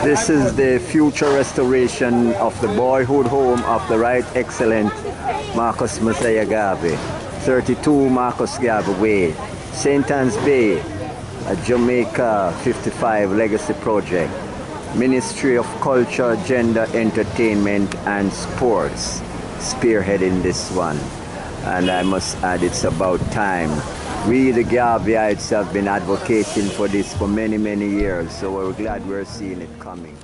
This is the future restoration of the boyhood home of the Right Excellent Marcus Mosiah Garvey, 32 Marcus Garvey Way, St. Anne's Bay, Jamaica 55 Legacy Project, Ministry of Culture, Gender, Entertainment and Sports spearheading this one. And I must add, it's about time. We, the Garveyites, have been advocating for this for many, many years, so we're glad we're seeing it coming.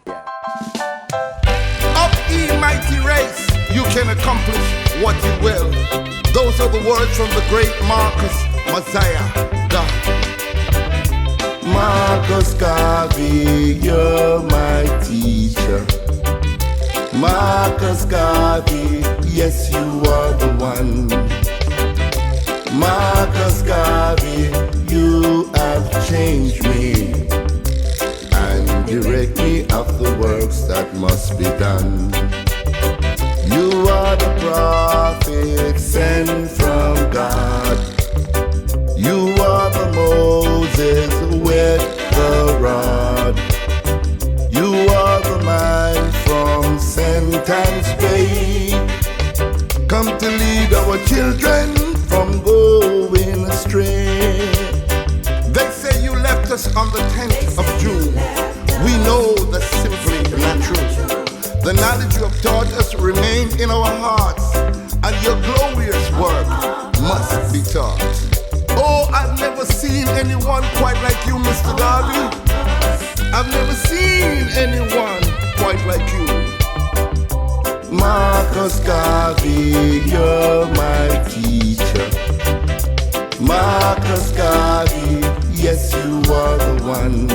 Up, ye mighty race, you can accomplish what you will. Those are the words from the great Marcus Mosiah Garvey. Marcus Garvey, you're my teacher. Marcus Garvey, yes, you are the one. Marcus Garvey, you have changed me and direct me of the works that must be done. You are the prophet sent from God. You are the Moses with the rod. You are the man from St. Anne's Bay, come to lead our children from going astray. They say you left us on the 10th of June. We know that's simply not true. The knowledge you have taught us remains in our hearts, and your glorious work must be taught. Oh, I've never seen anyone quite like you, Mr. Garvey. I've never seen anyone quite like you. Marcus Garvey, you're my teacher. Marcus Garvey, yes, you are the one.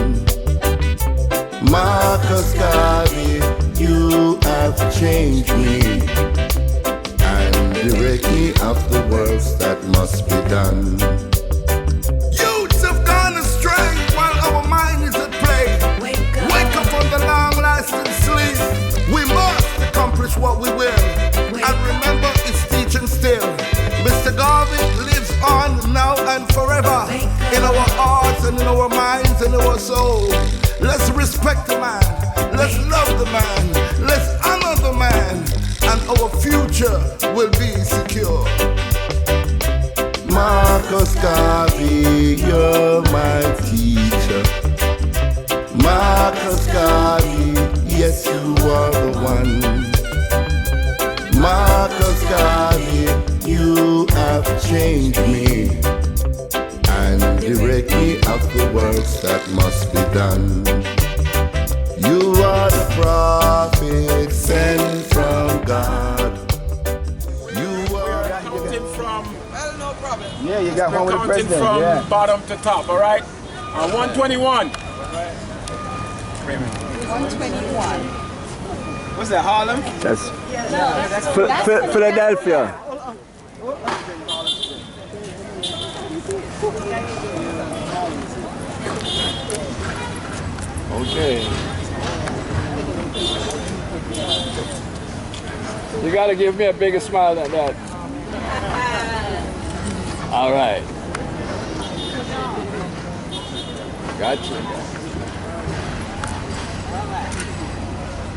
Marcus Garvey, you have changed me and direct me of the works that must be done. Youths have gone astray while our mind is at play. Wake up from the long-lasting sleep. We must accomplish what we will, and remember it's teaching still. Mr. Garvey lives on now and forever, in our hearts and in our minds and our soul. Let's respect the man, let's love the man, let's honor the man, and our future will be secure. Marcus Garvey, you're my teacher. Marcus Garvey, yes, you are the one. Marcus Garvey, you have changed me and direct me of the works that must be done. You are the prophet sent from God. You are counting from. Well, no problem. Yeah, you got one with the Counting president. from Yeah. bottom to top. All right. 121. 121. What's that, Harlem? That's Philadelphia. Okay. You gotta give me a bigger smile than that. All right. Gotcha.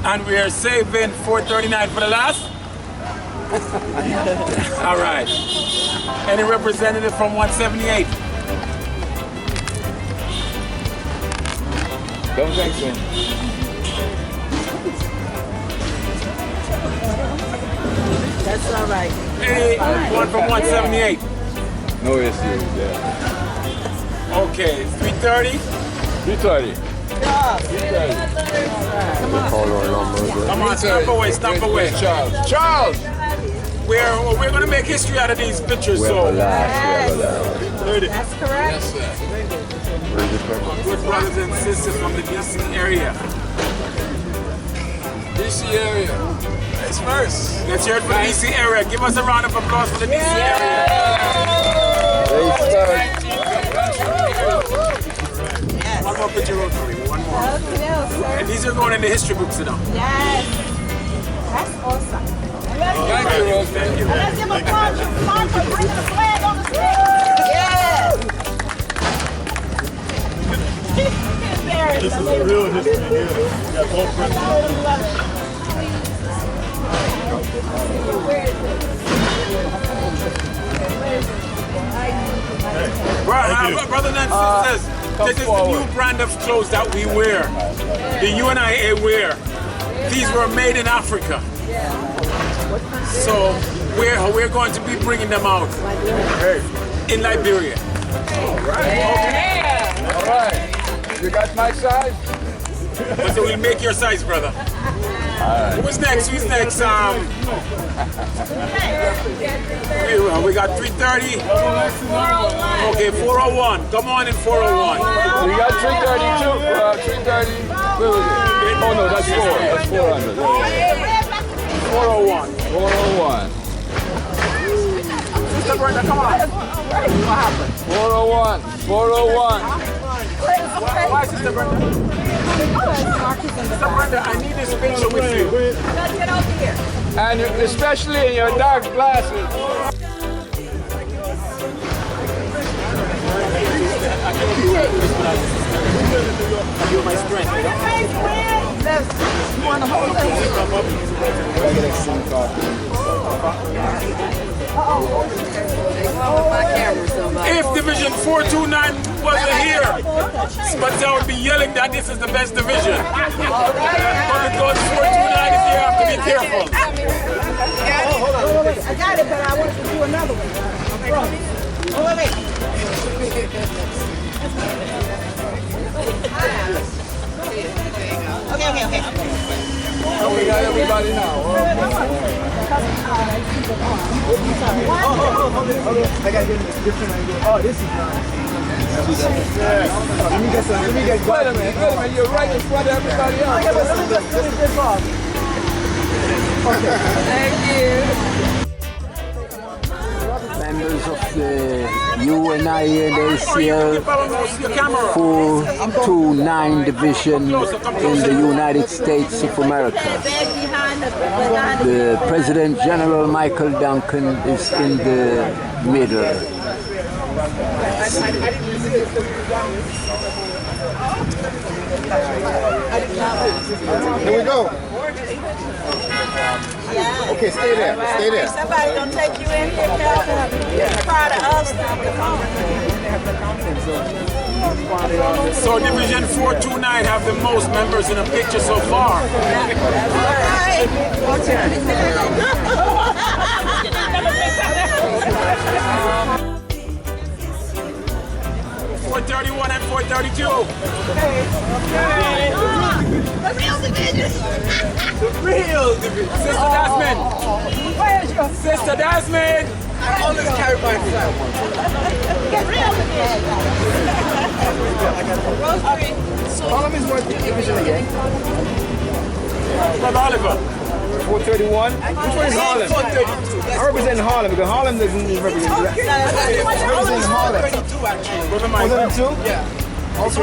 And we are saving 439 for the last. All right. Any representative from 178? Don't think so. That's all right. Hey, one from 178. No issues there. Okay, 330. 330. Come on, stop away. Charles. We're gonna make history out of these pictures. So That's correct. Yes, sir. good brothers and sisters from the DC area. DC area. It's first. Let's hear it for the DC area. Give us a round of applause for the DC area. One more picture, Rotary. One more. And these are going in the history books now. Yes. That's awesome. Thank you, Rose. Thank you. Let's give a flag for bringing the flag on the street. Yes. Paris. This is a real history here. We got both presidents. Brothers and sisters, this is the new brand of clothes that we wear. The U.N.I.A. wear. These were made in Africa. So we're going to be bringing them out in Liberia. All right. You got my size? So we'll make your size, brother. Who's next? Who's next? We got 330. Okay, 401. Come on in 401. We got 332. 330. Where was it? Oh no, that's 4. That's 400. 401. 401. Sister Brenda, come on. What happened? 401. 401. Why, Sister Brenda? Sister Brenda, I need this picture with you. Get over here. And especially in your dark glasses. You're my strength. You want to hold If Division 429 wasn't here, Spatzel would be yelling that this is the best division. But because 429 is here, I have to be careful. I got it, but I want to do another one. Oh, wait. Okay. Oh, we got everybody now. I got different angle. Oh, this is nice. Let me get Wait a minute. You're right in front of everybody else. let me get this off. Members of the U.N.I.A. and ACL 429 Division in the United States of America. The President General Michael Duncan is in the middle. Here we go. Okay, stay there. Stay there. Somebody gonna take you in here, Calvin. You're proud of us. So Division 429 have the most members in a picture so far. .431 and 432. The real division. Sister Desmond. Where's your Sister Desmond. I always carry my phone. Get real division. Harlem is what division again? Brother Oliver. 431. Which one is Harlem? 432. I represent Harlem because Harlem doesn't represent Harlem. 432? Yeah. Also,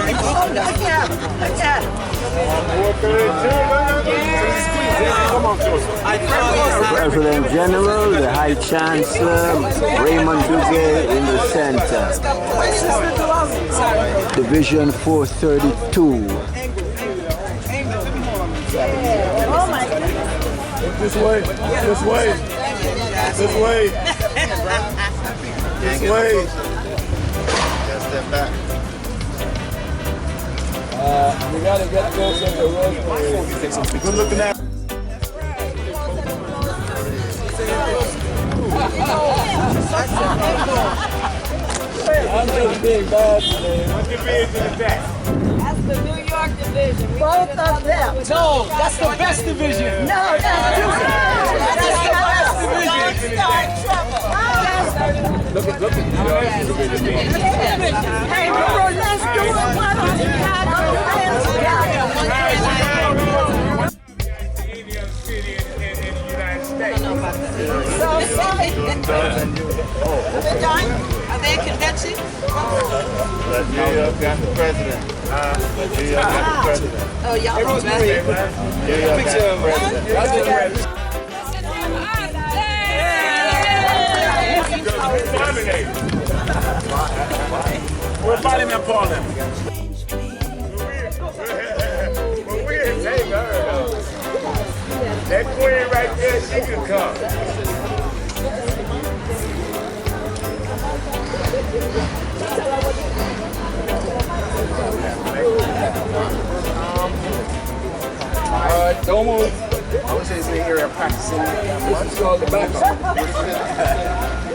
President General, the High Chancellor, Raymond Duguay in the center. Division 432. This way. This way. This way. This way. Just step back. We gotta get closer to Rosemary. Good looking at. I'm just being bad today. That's the New York division. Both of them. No, that's the best division. No, that's the best division. Don't start trouble. Look at Hey, bro, let's do it. Why don't you have our hands So sorry. We're done. Are they a convention? New York got the president. New York got the president. Oh, y'all know that. New York got the president. We're Parliament Paul. That queen right there, she can come. Don't move. I would say it's the area of practicing. It's called the backup.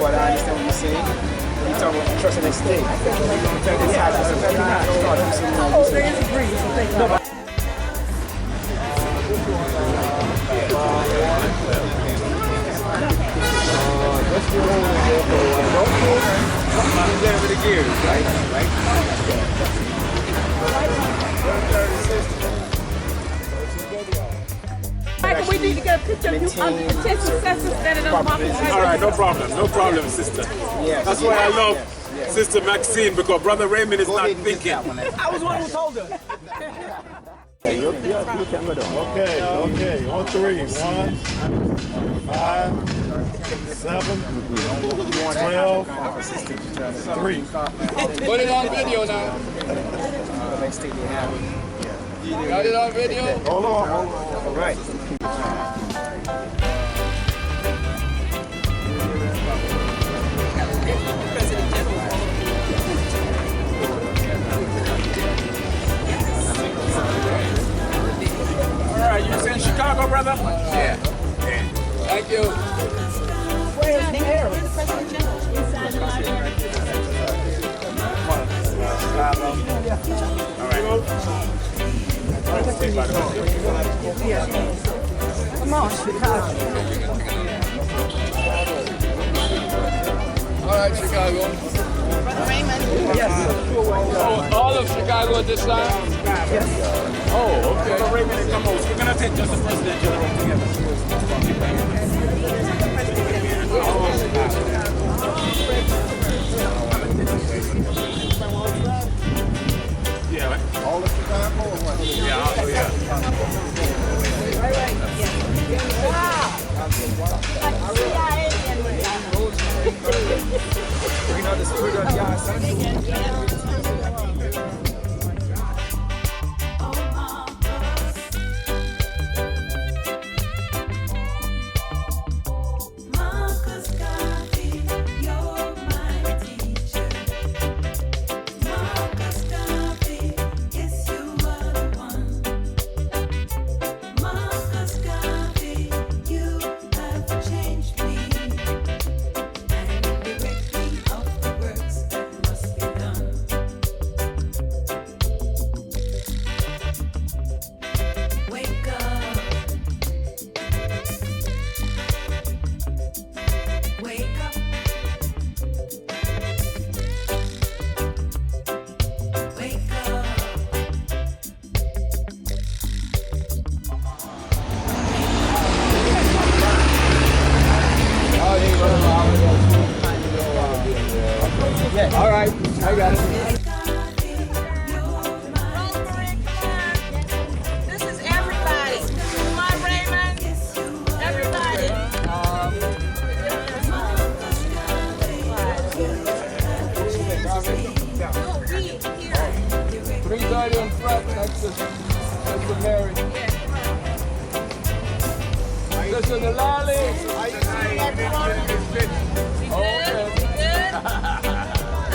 But I understand what you're saying. You're talking about trust in the state. With the gears, right? Michael, we need to get a picture of you under the tent successor standing on the mountain. All right, no problem, sister. That's why I love Sister Maxine, because Brother Raymond is not thinking. I was one who told her. Okay, on three. 1, 5, 7, 12, 3. Put it on video now. Got it on video? Hold on. All right. All right, you in Chicago, brother? Yeah. Thank you. Where's the President General? Inside the library. Come on, Chicago. All right, Chicago. Brother Raymond. Oh, all of Chicago at this time? Yes. Oh, okay. Brother Raymond and Camus. We're going to take just the President General together. Yeah. All of Chicago or what? Yeah, oh, yeah. You know, this food on the outside. Marcus Garvey, you're my teacher. Marcus Garvey, yes, you are the one. Marcus Garvey, you have changed me and direct me of the works that must be done. Wake up. Wake up. Wake up. All right, I got it. This is everybody. Come on, Raymond. Everybody. 3:30 in front, next to Mary. This is the Lally.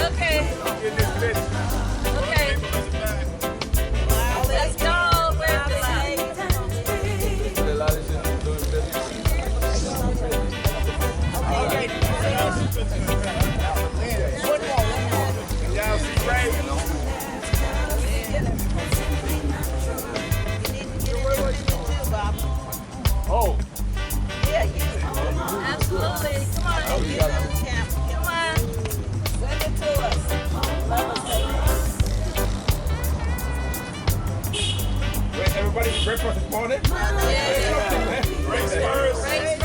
Okay. Okay. Okay. Let's go. Where's the light? The Lally should be doing business. Yeah, she's great. Oh. Yeah, you. Absolutely. Come on. Come on. Send it to us. Love us. Wait, everybody's breakfast this morning? Yeah. Race first. Race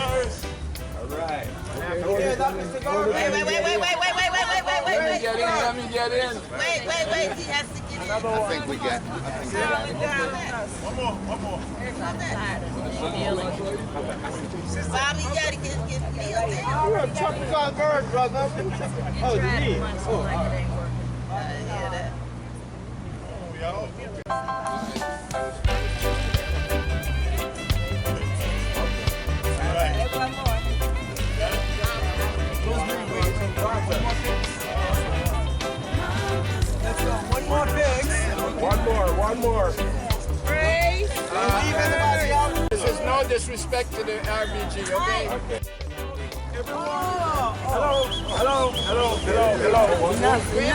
first. All right. Wait. Let me get in. Wait. He has to get in. I think we got. One more. Bobby, you gotta get meals in. Tropical bird, brother. Oh, the knee. One more. Praise. This is no disrespect to the RBG, okay? Hello.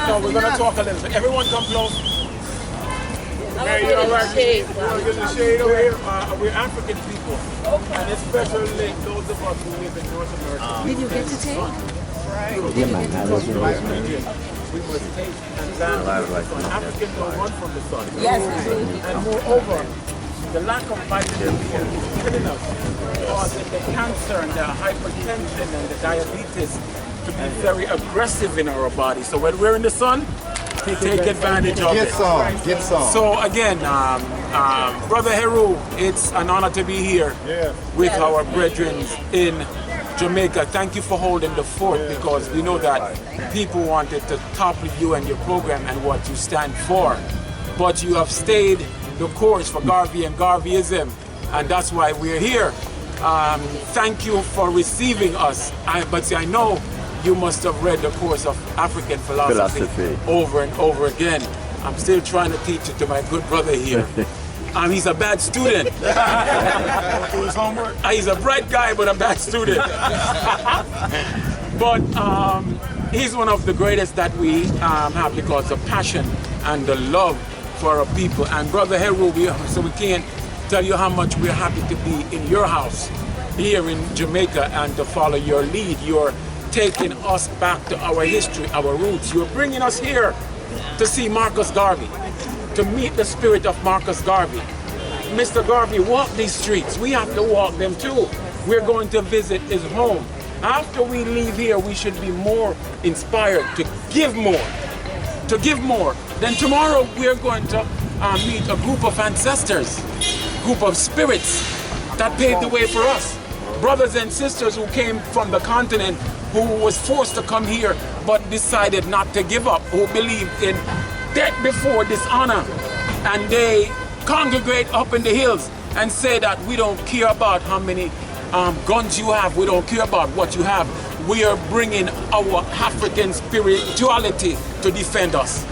No, we're gonna talk a little bit. Everyone come close. Hey, you all right? You wanna get the shade over here? We're African people. And especially those of us who live in North America. Did you get to take? Yeah, man. I was We must take and dance from the sun. Africans don't run from the sun. Yes, And moreover, the lack of vitamin D is killing us, causing the cancer and the hypertension and the diabetes to be very aggressive in our body. So when we're in the sun, take advantage of it. Get some. So again, Brother Heru, it's an honor to be here with our brethren in Jamaica. Thank you for holding the fort, because we know that people wanted to topple you and your program and what you stand for. But you have stayed the course for Garvey and Garveyism, and that's why we're here. Thank you for receiving us. But I know you must have read the course of African philosophy over and over again. I'm still trying to teach it to my good brother here. He's a bad student. Do his homework. He's a bright guy, but a bad student. But he's one of the greatest that we have, because the passion and the love for our people. And Brother Heru, so we can't tell you how much we're happy to be in your house here in Jamaica and to follow your lead. You're taking us back to our history, our roots. You're bringing us here to see Marcus Garvey, to meet the spirit of Marcus Garvey. Mr. Garvey walked these streets. We have to walk them too. We're going to visit his home. After we leave here, we should be more inspired to give more. Then tomorrow we're going to meet a group of ancestors, group of spirits that paved the way for us. Brothers and sisters who came from the continent, who was forced to come here but decided not to give up, who believed in death before dishonor. And they congregate up in the hills and say that we don't care about how many guns you have, we don't care about what you have. We are bringing our African spirituality to defend us.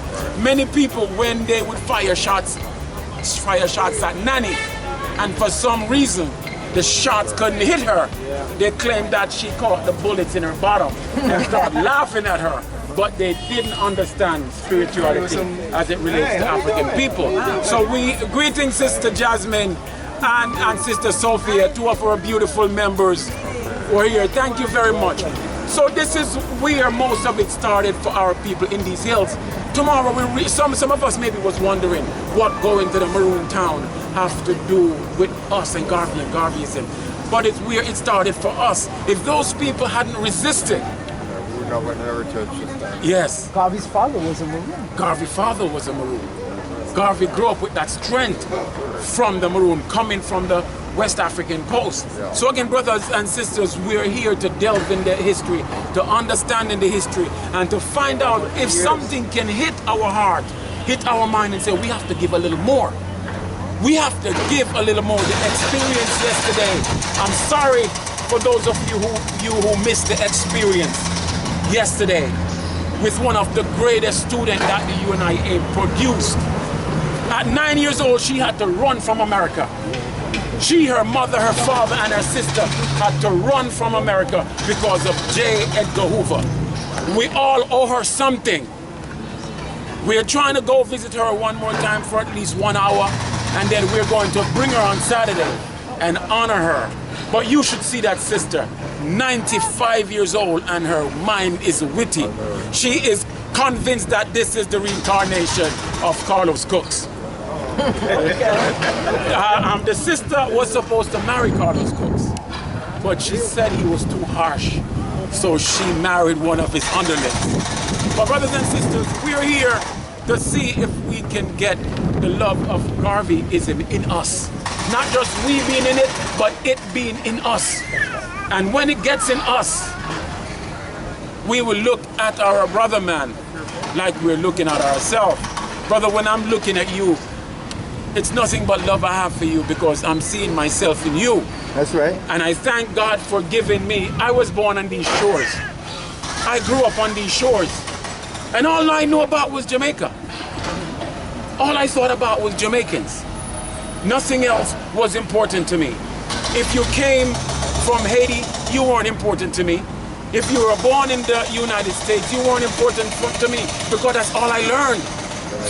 Many people, when they would fire shots at Nanny, and for some reason the shots couldn't hit her, they claimed that she caught the bullets in her bottom and started laughing at her. But they didn't understand spirituality as it relates to African people. So greetings Sister Jasmine and Sister Sophia, two of our beautiful members who are here. Thank you very much. So this is where most of it started for our people in these hills. Tomorrow, some of us maybe was wondering what going to the Maroon Town have to do with us and Garvey and Garveyism. But it's where it started for us. If those people hadn't resisted, yes. Garvey's father was a Maroon. Garvey's father was a Maroon. Garvey grew up with that strength from the Maroon, coming from the West African coast. So again, brothers and sisters, we're here to delve in the history, to understand in the history, and to find out if something can hit our heart, hit our mind, and say we have to give a little more. We have to give a little more. The experience yesterday, I'm sorry for those of you who missed the experience yesterday with one of the greatest students that the U.N.I.A. produced. At 9 years old, she had to run from America. She, her mother, her father, and her sister had to run from America because of J. Edgar Hoover. We all owe her something. We're trying to go visit her one more time for at least 1 hour, and then we're going to bring her on Saturday and honor her. But you should see that sister, 95 years old, and her mind is witty. She is convinced that this is the reincarnation of Carlos Cooks. The sister was supposed to marry Carlos Cooks, but she said he was too harsh, so she married one of his underlings. But brothers and sisters, we're here to see if we can get the love of Garveyism in us. Not just we being in it, but it being in us. And when it gets in us, we will look at our brother man like we're looking at ourselves. Brother, when I'm looking at you, it's nothing but love I have for you, because I'm seeing myself in you. That's right. And I thank God for giving me. I was born on these shores. I grew up on these shores. And all I knew about was Jamaica. all I thought about was Jamaicans. Nothing else was important to me. If you came from Haiti, you weren't important to me. If you were born in the United States, you weren't important to me, because that's all I learned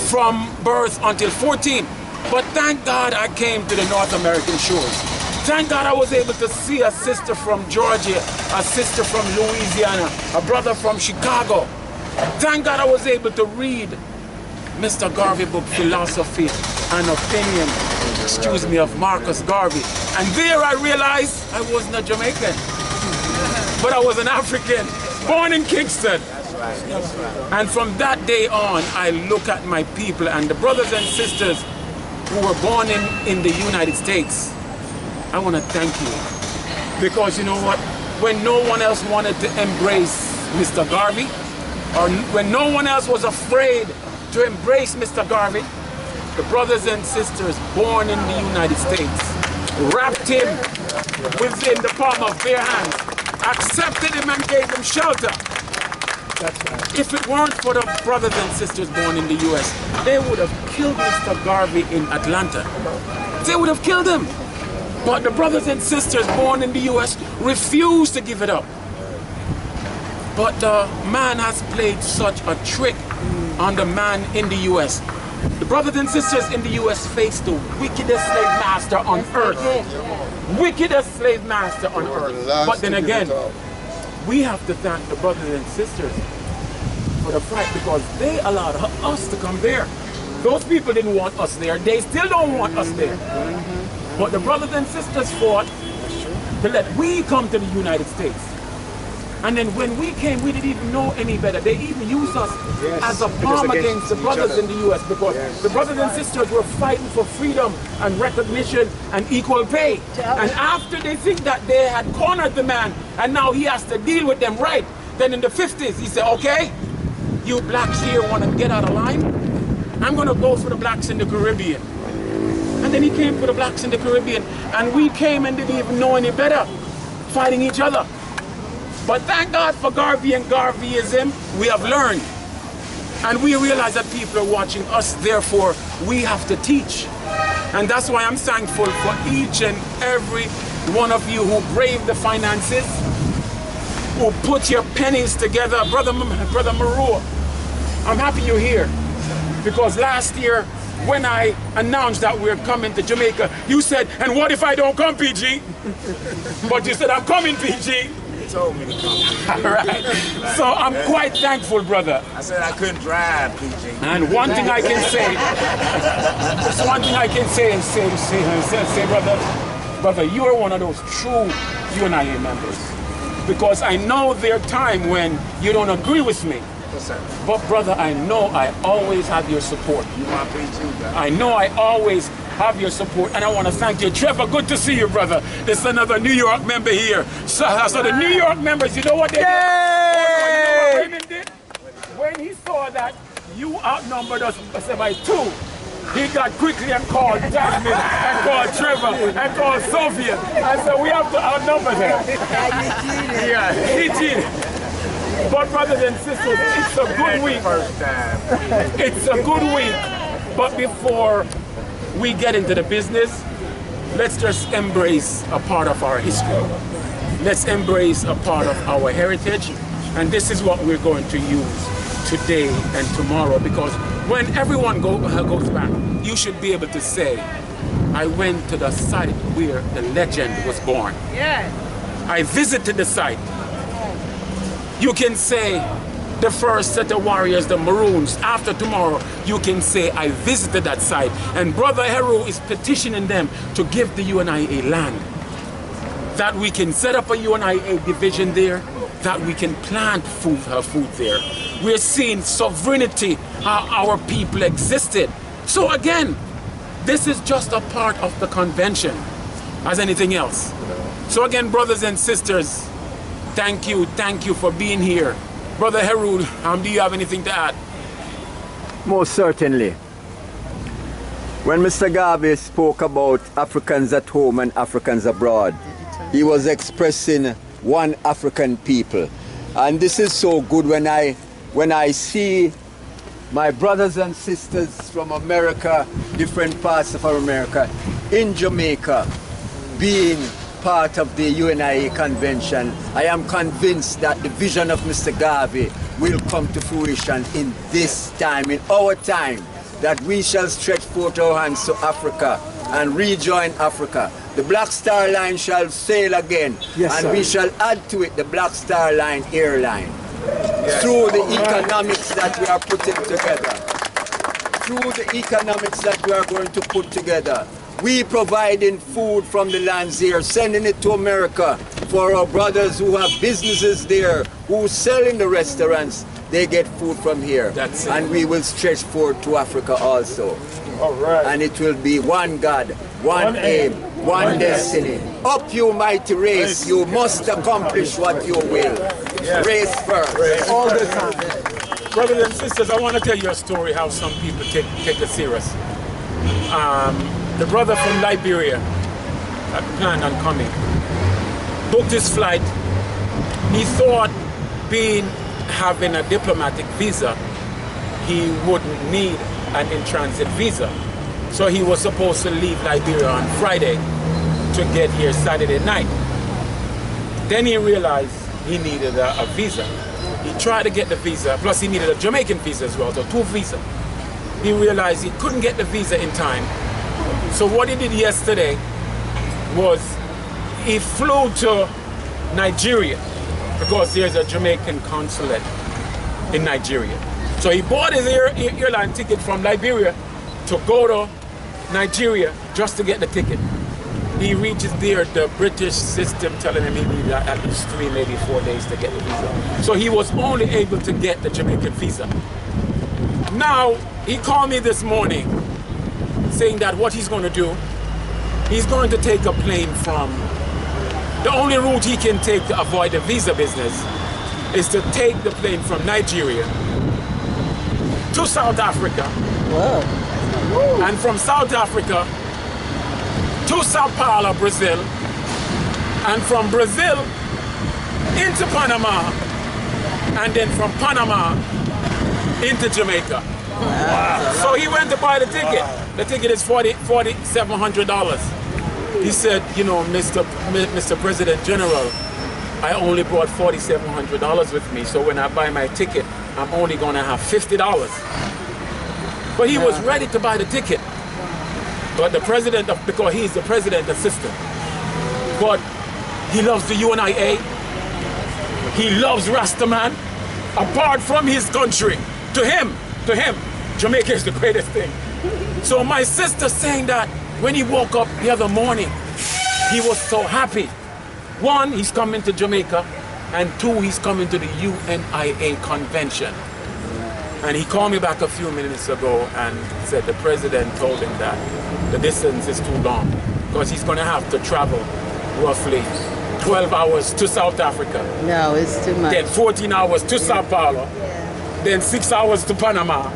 from birth until 14. But thank God I came to the North American shores. Thank God I was able to see a sister from Georgia, a sister from Louisiana, a brother from Chicago. Thank God I was able to read Mr. Garvey book, Philosophy and Opinion, of Marcus Garvey. And there I realized I wasn't a Jamaican, but I was an African, born in Kingston. And from that day on, I look at my people and the brothers and sisters who were born in the United States. I want to thank you, because you know what? When no one else wanted to embrace Mr. Garvey, or when no one else was afraid to embrace Mr. Garvey, the brothers and sisters born in the United States wrapped him within the palm of their hands, accepted him and gave him shelter. If it weren't for the brothers and sisters born in the US, they would have killed Mr. Garvey in Atlanta. They would have killed him. But the brothers and sisters born in the US refused to give it up. But the man has played such a trick on the man in the US. The brothers and sisters in the US face the wickedest slave master on earth. Wickedest slave master on earth. But then again, we have to thank the brothers and sisters for the fight, because they allowed us to come there. Those people didn't want us there. They still don't want us there. But the brothers and sisters fought to let we come to the United States. And then when we came, we didn't even know any better. They even used us as a palm against the brothers in the US, because the brothers and sisters were fighting for freedom and recognition and equal pay. And after they think that they had cornered the man and now he has to deal with them right, then in the 50s he said, okay, you blacks here want to get out of line? I'm going to go for the blacks in the Caribbean. And then he came for the blacks in the Caribbean, and we came and didn't even know any better, fighting each other. But thank God for Garvey and Garveyism, we have learned. And we realize that people are watching us, therefore we have to teach. And that's why I'm thankful for each and every one of you who brave the finances, who put your pennies together. Brother Maru, I'm happy you're here, because last year when I announced that we're coming to Jamaica, you said, and what if I don't come, PG? But you said, I'm coming, PG. You told me to come. All right. So I'm quite thankful, brother. I said I couldn't drive, PG. And one thing I can say, just one thing I can say and say, brother, you are one of those true U.N.I.A. members. Because I know there are times when you don't agree with me. But brother, I know I always have your support. You want PG, brother? I know I always have your support, and I want to thank you. Trevor, good to see you, brother. There's another New York member here. So the New York members, you know what they did? You know what Raymond did? When he saw that you outnumbered us by 2, he got quickly and called Jasmine, and called Trevor, and called Sophia, and said, we have to outnumber them. Yeah, he cheated. But brothers and sisters, it's a good week. It's a good week. But before we get into the business, let's just embrace a part of our history. Let's embrace a part of our heritage. And this is what we're going to use today and tomorrow. Because when everyone goes back, you should be able to say, I went to the site where the legend was born. Yeah. I visited the site. You can say the first set of warriors, the Maroons. After tomorrow, you can say, I visited that site. And Brother Heru is petitioning them to give the U.N.I.A. land. That we can set up a U.N.I.A. division there, that we can plant food there. We're seeing sovereignty, how our people existed. So again, this is just a part of the convention as anything else. So again, brothers and sisters, thank you for being here. Brother Heru, do you have anything to add? Most certainly. When Mr. Garvey spoke about Africans at home and Africans abroad, he was expressing one African people. And this is so good when I see my brothers and sisters from America, different parts of America, in Jamaica, being part of the U.N.I.A convention, I am convinced that the vision of Mr. Garvey will come to fruition in this time, in our time, that we shall stretch forth our hands to Africa and rejoin Africa. The Black Star Line shall sail again, and we shall add to it the Black Star Line airline. Through the economics that we are putting together, through the economics that we are going to put together, we providing food from the lands here, sending it to America for our brothers who have businesses there, who sell in the restaurants, they get food from here. That's it. And we will stretch forward to Africa also. All right. And it will be one God, one aim, one destiny. Up you mighty race, you must accomplish what you will. Race first. All the time. Brothers and sisters, I want to tell you a story how some people take it serious. The brother from Liberia that planned on coming booked his flight. He thought having a diplomatic visa, he wouldn't need an in-transit visa. So he was supposed to leave Liberia on Friday to get here Saturday night. Then he realized he needed a visa. He tried to get the visa, plus he needed a Jamaican visa as well, so 2 visas. He realized he couldn't get the visa in time. So what he did yesterday was he flew to Nigeria because there's a Jamaican consulate in Nigeria. So he bought his airline ticket from Liberia to go to Nigeria just to get the ticket. He reaches there, the British system telling him he needed at least 3, maybe 4 days to get the visa. So he was only able to get the Jamaican visa. Now, he called me this morning saying that what he's going to do, he's going to take a plane from, the only route he can take to avoid the visa business is to take the plane from Nigeria to South Africa. Whoa. And from South Africa to Sao Paulo, Brazil, and from Brazil into Panama, and then from Panama into Jamaica. Wow. So he went to buy the ticket. The ticket is $4,700. He said, you know, Mr. President General, I only brought $4,700 with me, so when I buy my ticket, I'm only gonna have $50. But he was ready to buy the ticket. But the president, because he's the president assistant, but he loves the U.N.I.A. He loves Rastaman. Apart from his country, to him, Jamaica is the greatest thing. So my sister saying that when he woke up the other morning, he was so happy. 1, he's coming to Jamaica, and 2, he's coming to the U.N.I.A convention. And he called me back a few minutes ago and said the president told him that the distance is too long because he's going to have to travel roughly 12 hours to South Africa. No, it's too much. Then 14 hours to Sao Paulo. Then 6 hours to Panama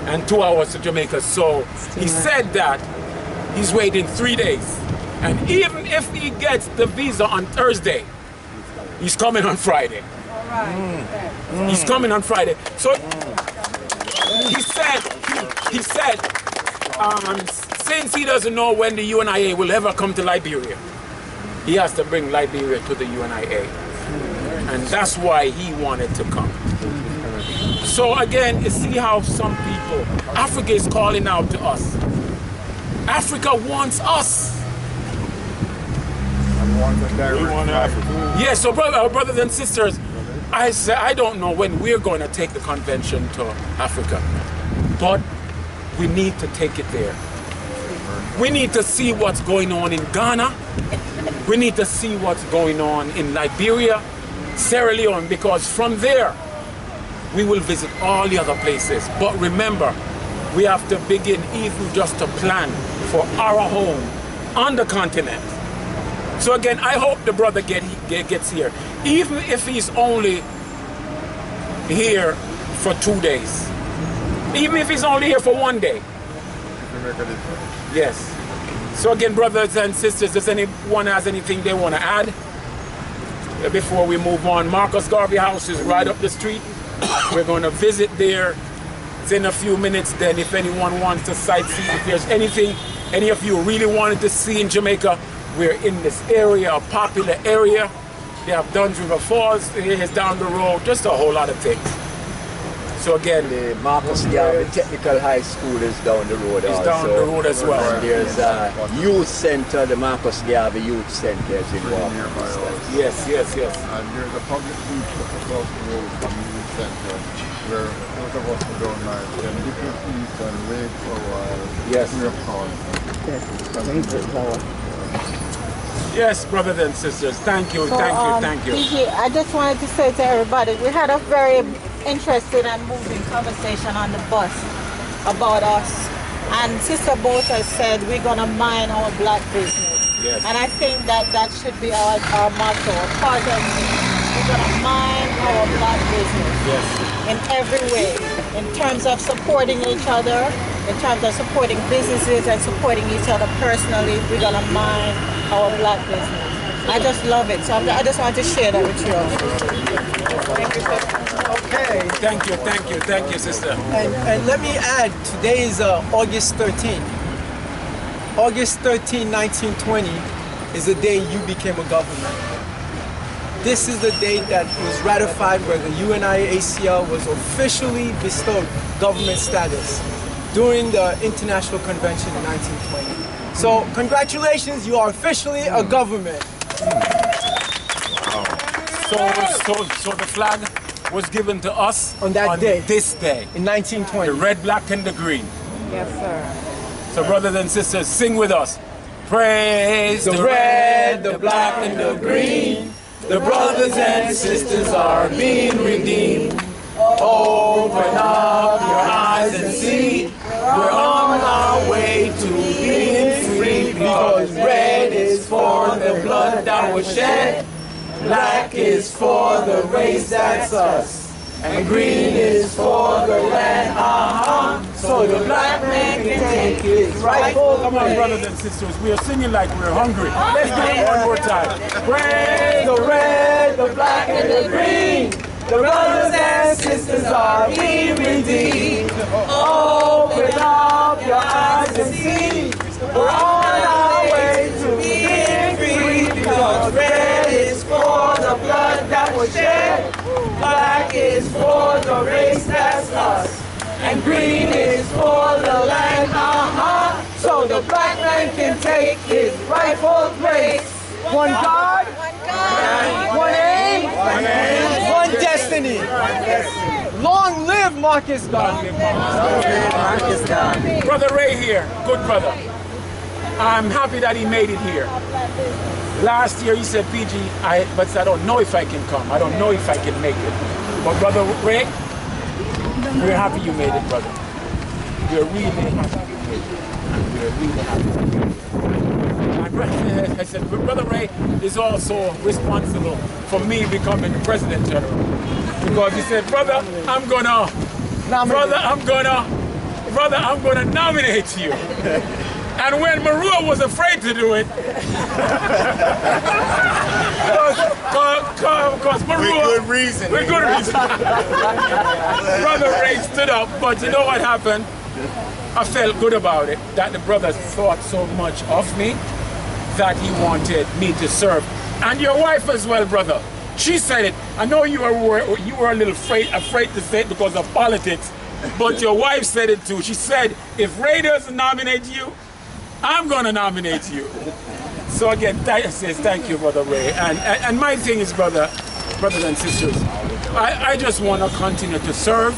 and 2 hours to Jamaica. So he said that he's waiting 3 days. And even if he gets the visa on Thursday, he's coming on Friday. He's coming on Friday. So he said, since he doesn't know when the U.N.I.A will ever come to Liberia, he has to bring Liberia to the U.N.I.A. And that's why he wanted to come. So again, you see how some people, Africa is calling out to us. Africa wants us. Yeah, so brothers and sisters, I say I don't know when we're going to take the convention to Africa, but we need to take it there. We need to see what's going on in Ghana. We need to see what's going on in Liberia, Sierra Leone, because from there, we will visit all the other places. But remember, we have to begin even just to plan for our home on the continent. So again, I hope the brother gets here. Even if he's only here for 2 days. Even if he's only here for 1 day. Yes. So again, brothers and sisters, does anyone has anything they want to add? Before we move on, Marcus Garvey house is right up the street. We're going to visit there So in a few minutes then, if anyone wants to sightsee, if there's anything any of you really wanted to see in Jamaica, we're in this area, a popular area. They have Duns River Falls, here's down the road, just a whole lot of things. So again, The Marcus Garvey Technical High School is down the road it's also. down the road as well. And there's a youth center, the Marcus Garvey Youth Center is in walking distance. Yes, yes, yes. And there's a public beach across the road from the youth center where those of us who don't mind can dip your feet and wait for a while. Yes. Free of cost. Yes, brothers and sisters, thank you, thank you, thank you. PG, I just wanted to say to everybody, we had a very interesting and moving conversation on the bus about us. And Sister Boat has said we're going to mind our black business. Yes. And I think that that should be our motto, part of it. We're going to mind our black business. Yes. In every way, in terms of supporting each other, in terms of supporting businesses and supporting each other personally, we're going to mind our black business. I just love it. So I just want to share that with you all. Thank you, sir. Okay. Thank you, thank you, thank you, sister. And let me add, today is August 13. August 13, 1920 is the day you became a government. This is the date that was ratified where the U.N.I.A. ACL was officially bestowed government status during the International Convention in 1920. So congratulations, you are officially a government. So the flag was given to us On that day. This day. In 1920. The red, black, and the green. Yes, sir. So brothers and sisters, sing with us. Praise the red, the black, and the green. The brothers and sisters are being redeemed. Open up your eyes and see. We're on our way to being free. Because red is for the blood that was shed. Black is for the race that's us. And green is for the land, so the black man can take his rightful place. Come on, brothers and sisters, we are singing like we're hungry. Let's do it one more time. Praise the red, the black, and the green. The brothers and sisters are being redeemed. Open up your eyes and see. We're on our way to being free. Because red is for the blood that was shed. Black is for the race that's us. And green is for the land, so the black man can take his rightful place. One God, one aim, one destiny. Long live Marcus Garvey. Brother Ray here, good brother. I'm happy that he made it here. Last year he said, PG, but I don't know if I can come. I don't know if I can make it. But Brother Ray, we're happy you made it, brother. We're really happy you made it. We're really happy. I said, Brother Ray is also responsible for me becoming the President General. Because he said, brother, I'm gonna nominate you. And when Marua was afraid to do it, because Marua... With good reason. With good reason. Brother Ray stood up, but you know what happened? I felt good about it, that the brother thought so much of me that he wanted me to serve. And your wife as well, brother. She said it. I know you were a little afraid to say it because of politics, but your wife said it too. She said, if Ray doesn't nominate you, I'm going to nominate you. So again, says thank you, Brother Ray. And my thing is, brothers and sisters, I just want to continue to serve.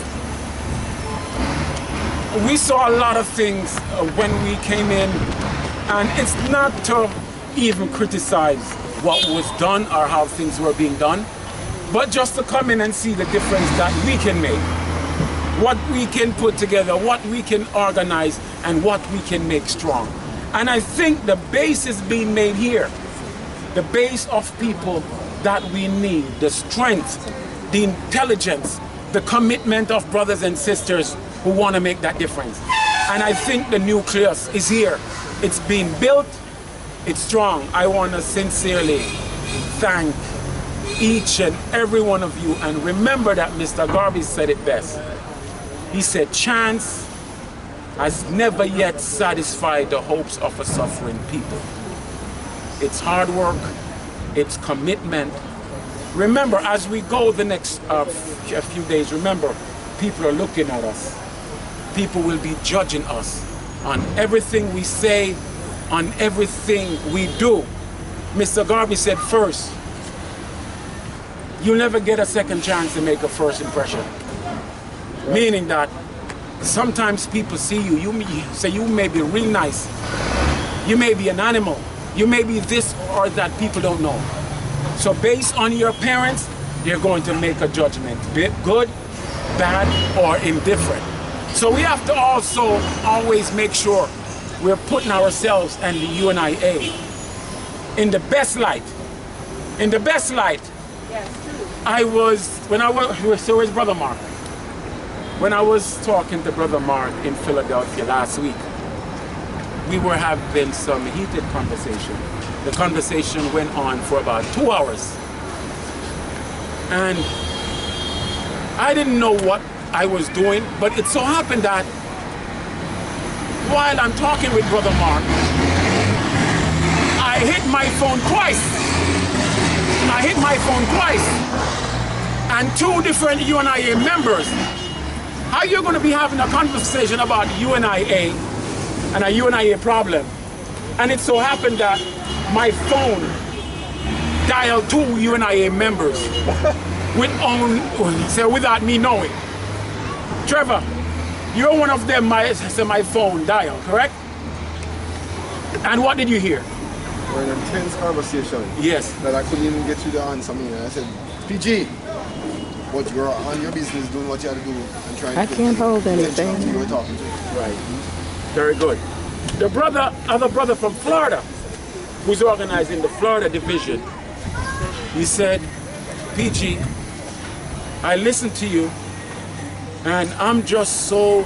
We saw a lot of things when we came in, and it's not to even criticize what was done or how things were being done, but just to come in and see the difference that we can make. What we can put together, what we can organize, and what we can make strong. And I think the base is being made here. The base of people that we need, the strength, the intelligence, the commitment of brothers and sisters who want to make that difference. And I think the nucleus is here. It's being built, it's strong. I want to sincerely thank each and every one of you. And remember that Mr. Garvey said it best. He said, chance has never yet satisfied the hopes of a suffering people. It's hard work, it's commitment. Remember, as we go the next a few days, remember, people are looking at us. People will be judging us on everything we say, on everything we do. Mr. Garvey said first, you'll never get a second chance to make a first impression. Meaning that sometimes people see you, say you may be real nice, you may be an animal, you may be this or that, people don't know. So based on your parents, they're going to make a judgment, good, bad, or indifferent. So we have to also always make sure we're putting ourselves and the U.N.I.A. in the best light. In the best light. So where's Brother Mark? When I was talking to Brother Mark in Philadelphia last week, we were having some heated conversation. The conversation went on for about 2 hours. And I didn't know what I was doing, but it so happened that while I'm talking with Brother Mark, I hit my phone twice. And 2 different U.N.I.A. members. How you going to be having a conversation about U.N.I.A. and a U.N.I.A. problem? And it so happened that my phone dialed 2 U.N.I.A. members without me knowing. Trevor, you're one of them, my phone dialed, correct? And what did you hear? We're in an intense conversation. Yes. That I couldn't even get you to answer me. And I said, PG, but you're on your business doing what you have to do and trying I to can't hold anything. you were talking to. Right. Very good. The other brother from Florida, who's organizing the Florida division, he said, PG, I listened to you and I'm just so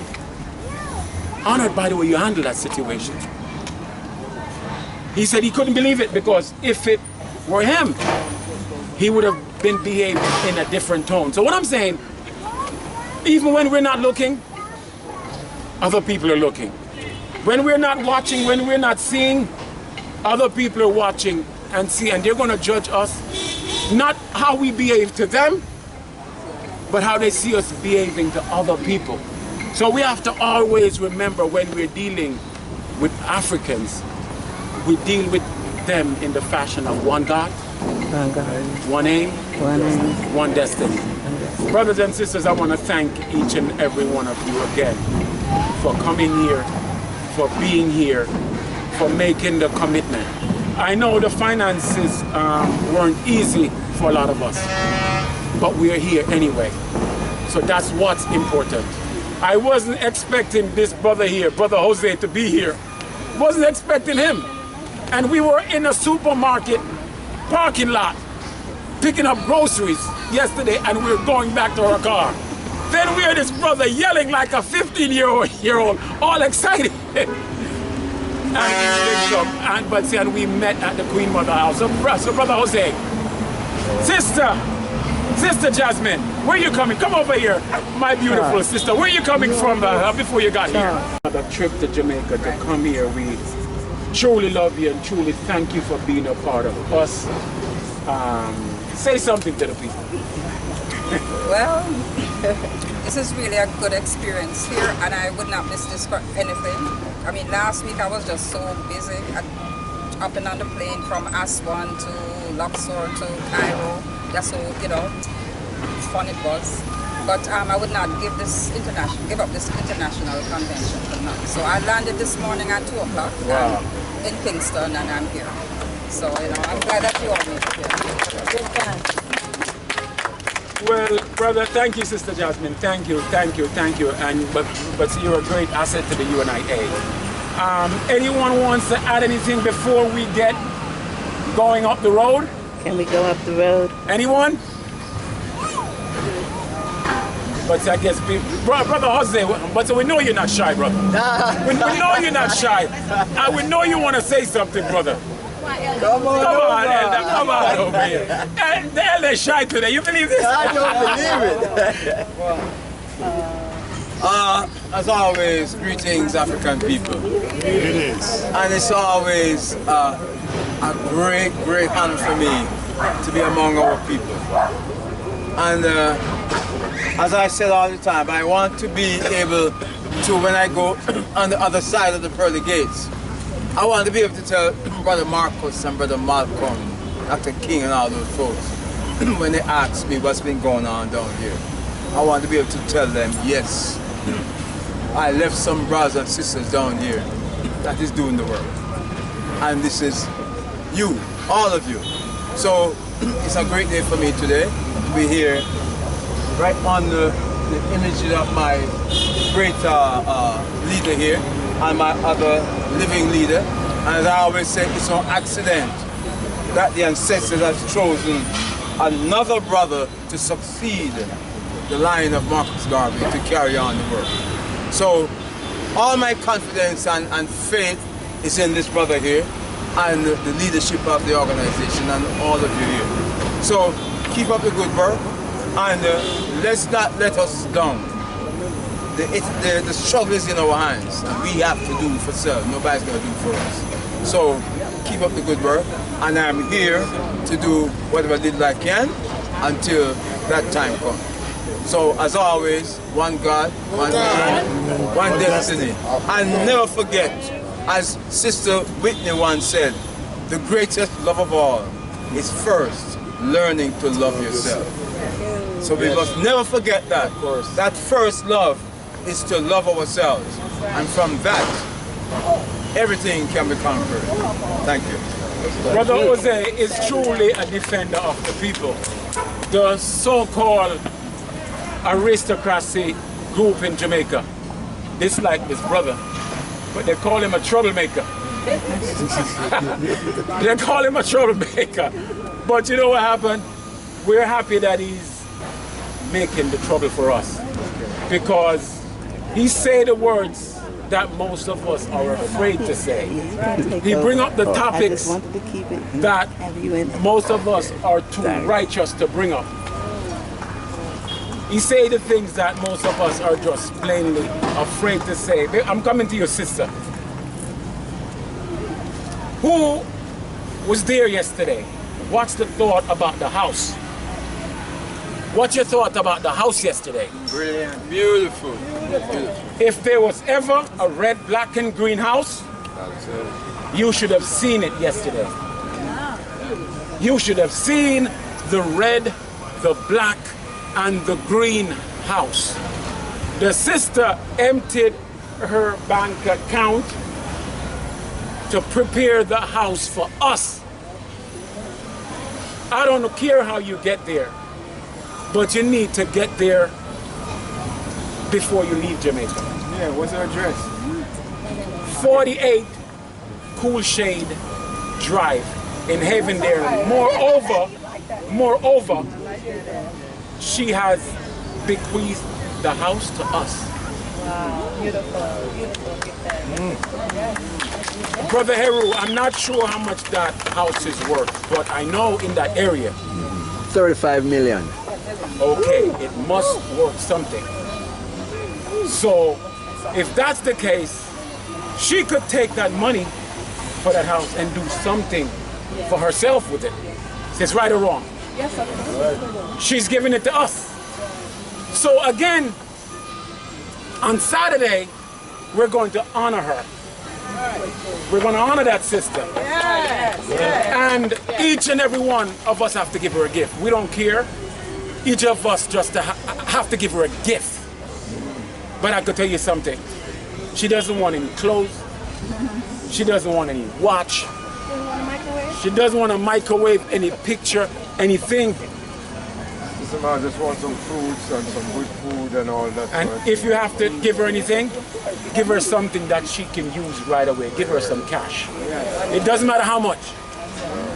honored by the way you handled that situation. He said he couldn't believe it because if it were him, he would have been behaving in a different tone. So what I'm saying, even when we're not looking, other people are looking. When we're not watching, when we're not seeing, other people are watching and see, and they're going to judge us, not how we behave to them, but how they see us behaving to other people. So we have to always remember when we're dealing with Africans, we deal with them in the fashion of one God, one aim, one destiny. Brothers and sisters, I want to thank each and every one of you again for coming here, for being here, for making the commitment. I know the finances weren't easy for a lot of us, but we're here anyway. So that's what's important. I wasn't expecting this brother here, Brother Jose, to be here. Wasn't expecting him. And we were in a supermarket parking lot picking up groceries yesterday, and we were going back to our car. Then we heard this brother yelling like a 15-year-old, all excited. And we met at the Queen Mother house. So Brother Jose, Sister Jasmine, where are you coming? Come over here, my beautiful sister. Where are you coming from before you got here? Another trip to Jamaica to come here. We truly love you and truly thank you for being a part of us. Say something to the people. Well, this is really a good experience here, and I would not miss this for anything. I mean, last week I was just so busy up and on the plane from Aswan to Luxor to Cairo. Just so, fun it was. But I would not give up this international convention for now. So I landed this morning at 2 o'clock in Kingston, and I'm here. So, I'm glad that you all made it here. Well, brother, thank you, Sister Jasmine. Thank you. And but you're a great asset to the U.N.I.A. Anyone wants to add anything before we get going up the road? Can we go up the road? Anyone? But I guess, Brother Jose, but we know you're not shy, brother. We know you're not shy. And we know you want to say something, brother. Come on, Elder. Come on over here. And the Elder's shy today. You believe this? I don't believe it. As always, greetings, African people. It is. And it's always a great, great honor for me to be among our people. And as I said all the time, I want to be able to, when I go on the other side of the pearly gates, I want to be able to tell Brother Marcus and Brother Malcolm, Dr. King and all those folks, when they ask me what's been going on down here, I want to be able to tell them, yes, I left some brothers and sisters down here that is doing the work. And this is you, all of you. So it's a great day for me today to be here, right on the image of my great leader here and my other living leader. And as I always say, it's no accident that the ancestors have chosen another brother to succeed the line of Marcus Garvey to carry on the work. So all my confidence and faith is in this brother here and the leadership of the organization and all of you here. So keep up the good work and let's not let us down. The struggle is in our hands and we have to do for self. Nobody's going to do for us. So keep up the good work and I'm here to do whatever little I can until that time comes. So as always, one God, one man, one destiny. And never forget, as Sister Whitney once said, the greatest love of all is first learning to love yourself. So we must never forget that. That first love is to love ourselves. And from that, everything can be conquered. Thank you. Brother Jose is truly a defender of the people. The so-called aristocracy group in Jamaica dislike this brother, but they call him a troublemaker. They call him a troublemaker. But you know what happened? We're happy that he's making the trouble for us because he say the words that most of us are afraid to say. He bring up the topics that most of us are too righteous to bring up. He say the things that most of us are just plainly afraid to say. I'm coming to your sister. Who was there yesterday? What's the thought about the house? What's your thought about the house yesterday? Brilliant, beautiful, beautiful. If there was ever a red, black, and green house, you should have seen it yesterday. You should have seen the red, the black, and the green house. The sister emptied her bank account to prepare the house for us. I don't care how you get there, but you need to get there before you leave Jamaica. Yeah, what's her address? 48 Cool Shade Drive in Havendale. Moreover, she has bequeathed the house to us. Wow, beautiful, beautiful. Brother Heru, I'm not sure how much that house is worth, but I know in that area. 35 million. Okay, it must worth something. So, if that's the case, she could take that money for that house and do something for herself with it. Is this right or wrong? Yes, sir. She's giving it to us. So again, on Saturday, we're going to honor her. We're going to honor that sister. And each and every one of us have to give her a gift. We don't care. Each of us just have to give her a gift. But I could tell you something. She doesn't want any clothes. She doesn't want any watch. She doesn't want a microwave, any picture, anything. Listen, man, I just want some fruits and some good food and all that. And if you have to give her anything, give her something that she can use right away. Give her some cash. It doesn't matter how much.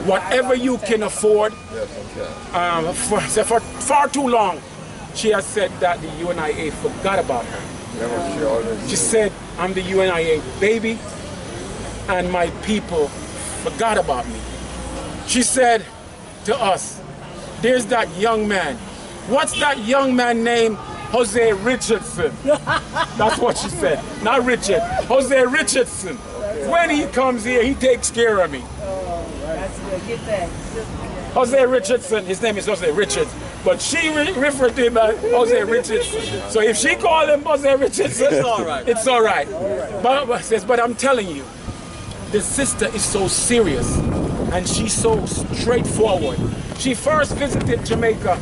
Whatever you can afford. For far too long, she has said that the U.N.I.A. forgot about her. She said, I'm the U.N.I.A. baby, and my people forgot about me. She said to us, there's that young man. What's that young man name Jose Richardson. That's what she said. Not Richard. Jose Richardson. When he comes here, he takes care of me. That's good. Get that. Jose Richardson, his name is Jose Richards, but she referred to him as Jose Richardson. So if she called him Jose Richardson, it's all right. It's all right. But I'm telling you, the sister is so serious and she's so straightforward. She first visited Jamaica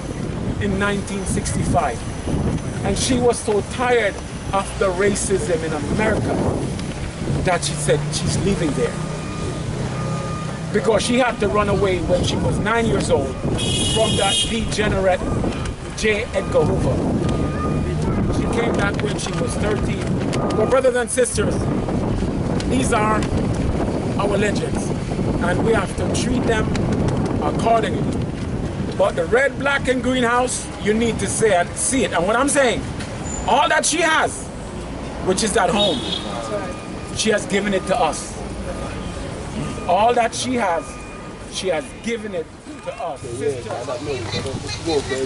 in 1965, and she was so tired of the racism in America that she said she's leaving there. Because she had to run away when she was 9 years old from that degenerate J. Edgar Hoover. She came back when she was 13. Well, brothers and sisters, these are our legends, and we have to treat them accordingly. But the red, black, and green house, you need to see it. And what I'm saying, all that she has, which is that home, she has given it to us. All that she has given it to us.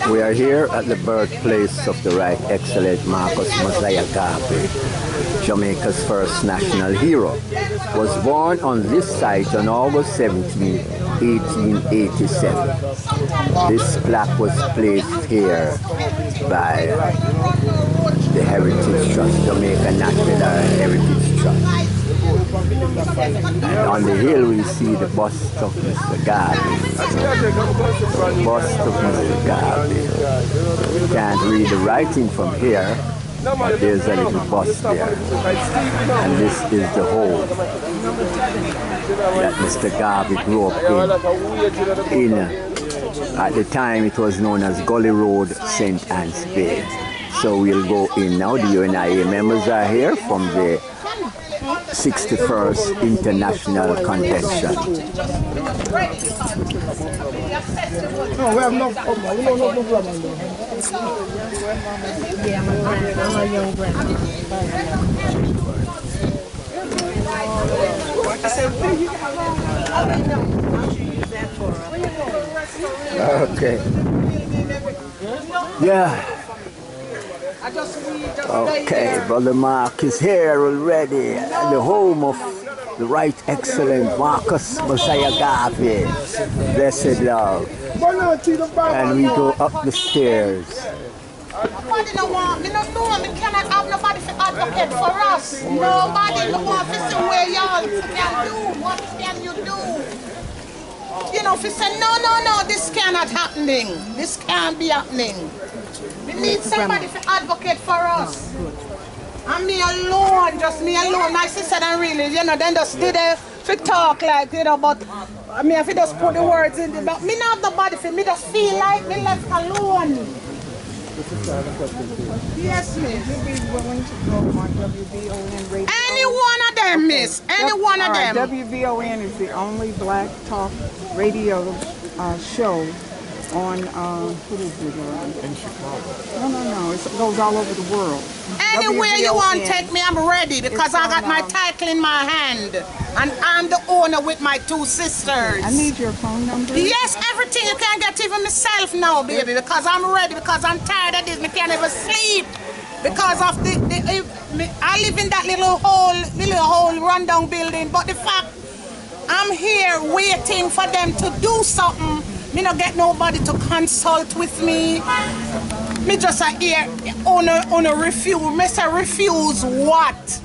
We are here at the birthplace of the Right Excellent Marcus Mosiah Garvey, Jamaica's first national hero. Was born on this site on August 17, 1887. This plaque was placed here by the Heritage Trust, Jamaica National Heritage Trust. And on the hill we see the bust of Mr. Garvey. Bust of Mr. Garvey. You can't read the writing from here, but there's a little bust there. And this is the hole that Mr. Garvey grew up in. At the time it was known as Gully Road, St. Anne's Bay. So we'll go in now. The U.N.I.A. members are here from the 61st International Convention. No, we have no problem. No problem. Yeah, I'm a young grandma. Okay. Yeah. Okay, Brother Mark is here already at the home of the Right Excellent Marcus Mosiah Garvey. Blessed love. And we go up the stairs. Nobody don't want me, no, we cannot have nobody to advocate for us. Nobody don't want to see where y'all can do. What can you do? You know, if you say, no, this cannot happening. This can't be happening. We need somebody to advocate for us. And me alone, just me alone. My sister don't really, you know, then just did it to talk like, you know, but I mean, if you just put the words in the, but me not have nobody for me, just feel like me left alone. Yes, miss. Would you be willing to go on WBON radio? Any one of them, miss. Any one of them. WBON is the only black talk radio show on, what is it? In Chicago. No. It goes all over the world. Anywhere you want to take me, I'm ready because I got my title in my hand. And I'm the owner with my two sisters. I need your phone number. Yes, everything. You can't get even myself now, baby, because I'm ready, because I'm tired of this. I can't even sleep because of I live in that little hole rundown building. But the fact I'm here waiting for them to do something, me not get nobody to consult with me. Me just here on a refuse. Me say refuse what?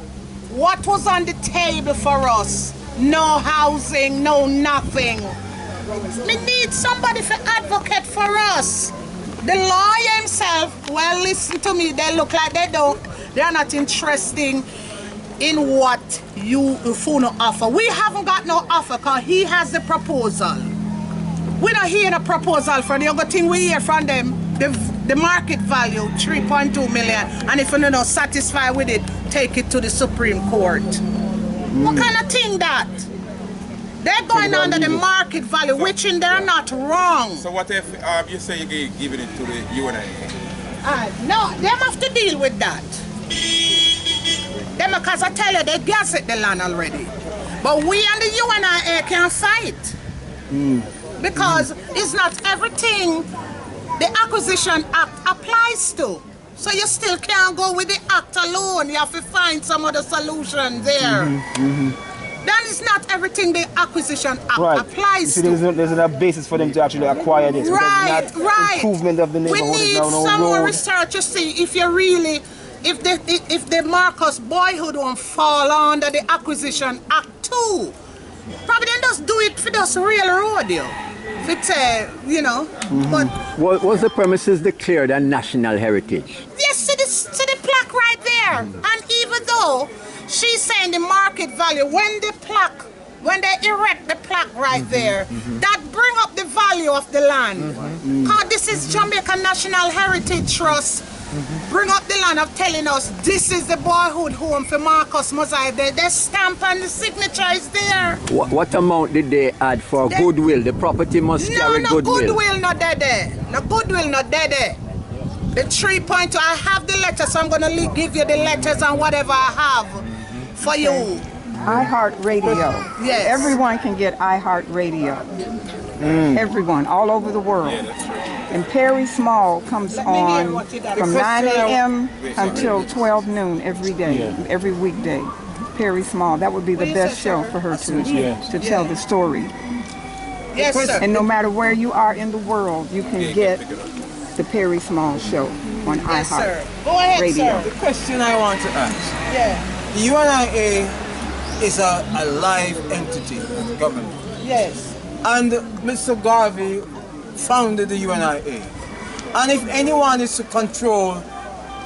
What was on the table for us? No housing, no nothing. We need somebody to advocate for us. The lawyer himself, well, listen to me, they look like they're not interested in what you offer. We haven't got no offer because he has the proposal. We don't hear the proposal from the other thing we hear from them. The market value, 3.2 million, and if you're not satisfied with it, take it to the Supreme Court. What kind of thing that? They're going under the market value, which in they're not wrong. So what if you say you're giving it to the U.N.I.A.? No, they have to deal with that. Them, because I tell you, they gazette the land already. But we and the U.N.I.A. can fight. Because it's not everything the Acquisition Act applies to. So you still can't go with the act alone. You have to find some other solution there. That is not everything the acquisition act applies You see, to. there's a basis for them to actually acquire this. Right, because it's not right. improvement of the We neighborhood. need There's no some more road. research to see if you really, if the Marcus Boyhood won't fall under the Acquisition Act too. Probably then just do it for this real road, yo. If it's you know, but Was the premises declared a national heritage? yes, see the plaque right there. And even though she's saying the market value, when they erect the plaque right there, that bring up the value of the land. Because this is Jamaica National Heritage Trust. Bring up the land of telling us this is the boyhood home for Marcus Mosiah. The stamp and the signature is there. What amount did they add for goodwill? The property must carry No goodwill. goodwill not there. No goodwill not there. The 3.2, I have the letters, so I'm going to give you the letters and whatever I have for you. iHeartRadio. Yes. Everyone can get iHeartRadio. Everyone, all over the world. And Perry Small comes on from 9 a.m. until 12 noon every day, every weekday. Perry Small, that would be the best show for her to tell the story. Yes, sir. And no matter where you are in the world, you can get the Perry Small show on Yes, iHeart sir. Go ahead, Radio. sir. The question I want to ask. Yeah. The U.N.I.A. is a live entity of government. Yes. And Mr. Garvey founded the U.N.I.A. And if anyone is to control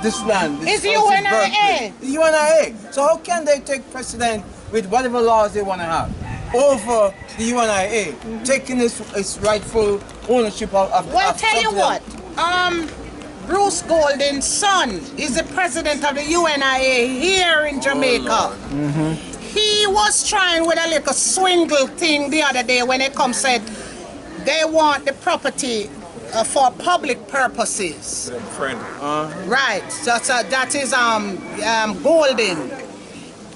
this land, this It's house's U.N.I.A. birthplace, the U.N.I.A. So how can they take precedent with whatever laws they want to have over the U.N.I.A. taking its rightful ownership of Well, tell you what, Bruce Golden's son is the president of the U.N.I.A. here in Jamaica. He was trying with a little swingle thing the other day when it come said they want the property for public purposes. Right, that is Golden.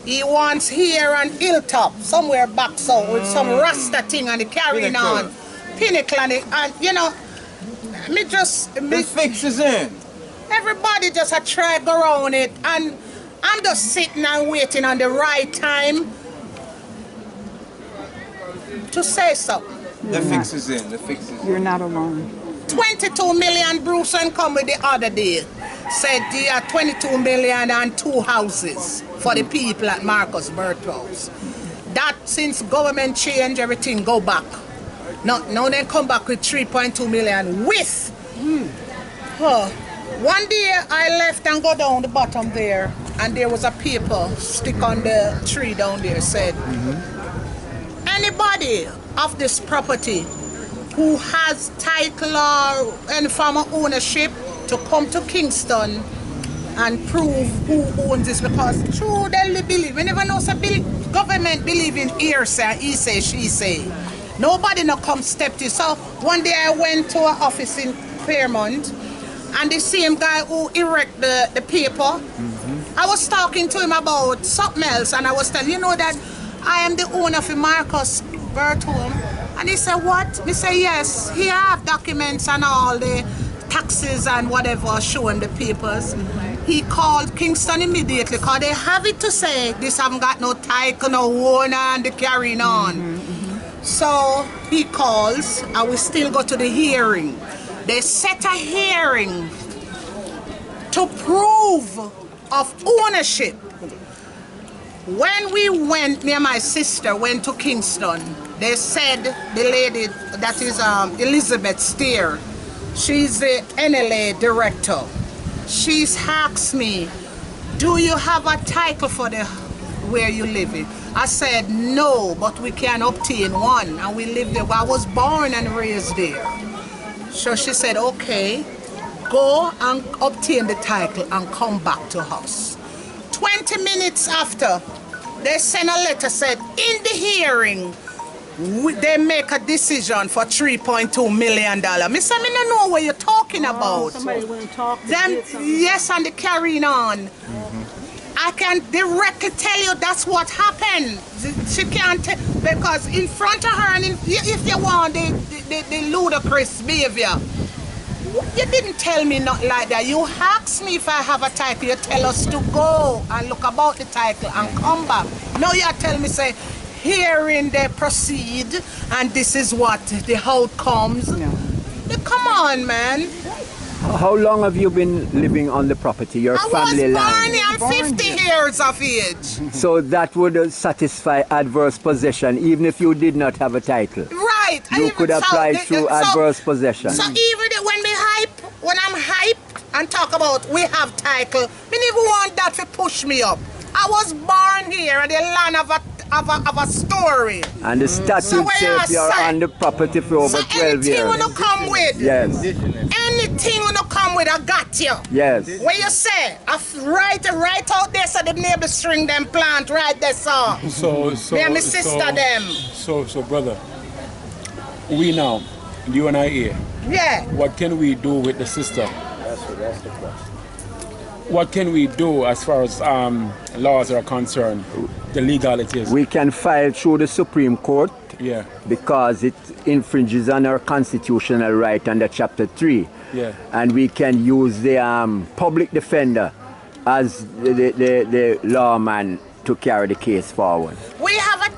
He wants here on Hilltop, somewhere back south with some Rasta thing and the carrying on. Pinnacle and you know, the fix is in. Everybody just a try go around it, and I'm just sitting and waiting on the right time to say something. The fix is in. The fix is in. You're not alone. 22 million Bruce and come with the other day. Said there are 22 million and 2 houses for the people at Marcus Birthplace. That since government change, everything go back. Now they come back with 3.2 million with. One day I left and go down the bottom there, and there was a paper stick on the tree down there said, anybody of this property who has title or any form of ownership to come to Kingston and prove who owns this, because true they believe, we never know government believe in hearsay, he say, she say. Nobody no come step to. So one day I went to an office in Fairmont, and the same guy who erect the paper, I was talking to him about something else, and I was telling you know that I am the owner of Marcus Birth Home. And he said, what? Me say, yes, he have documents and all the taxes and whatever, show him the papers. He called Kingston immediately, because they have it to say this haven't got no title, no owner, and the carrying on. So he calls, and we still go to the hearing. They set a hearing to prove of ownership. When we went, me and my sister went to Kingston, they said the lady, that is Elizabeth Steer, she's the NLA director. She's asked me, do you have a title for the where you live in? I said, no, but we can obtain one, and we live there. I was born and raised there. So she said, okay, go and obtain the title and come back to us. 20 minutes after, they sent a letter, said, in the hearing, they make a decision for $3.2 million. Me say, me don't know what you're talking about. Somebody wouldn't talk to them, yes, and the carrying on. I can directly tell you that's what happened. She can't because in front of her, and if you want the ludicrous behavior, You didn't tell me nothing like that. You asked me if I have a title. You tell us to go and look about the title and come back. Now you tell me, say, herein they proceed and this is what the outcomes. No. Come on, man. How long have you been living on the property, your family land? I'm 50 years of age. So that would satisfy adverse possession even if you did not have a title? Right. You could apply through adverse possession. So even when I'm hype and talk about we have title, me never want that to push me up. I was born here in the land of a story. And the statute says you're on the property for over 12 years. Anything when you come with, yes. Anything when you come with, I got you. Yes. What you say? I right out there so they be able to string them plant right there, so. Me and my sister them. So brother, we now, U.N.I.A. Yeah. What can we do with the sister? That's the question. What can we do as far as laws are concerned, the legalities? We can file through the Supreme Court, yeah, because it infringes on our constitutional right under Chapter 3. Yeah. And we can use the public defender as the lawman to carry the case forward. We have a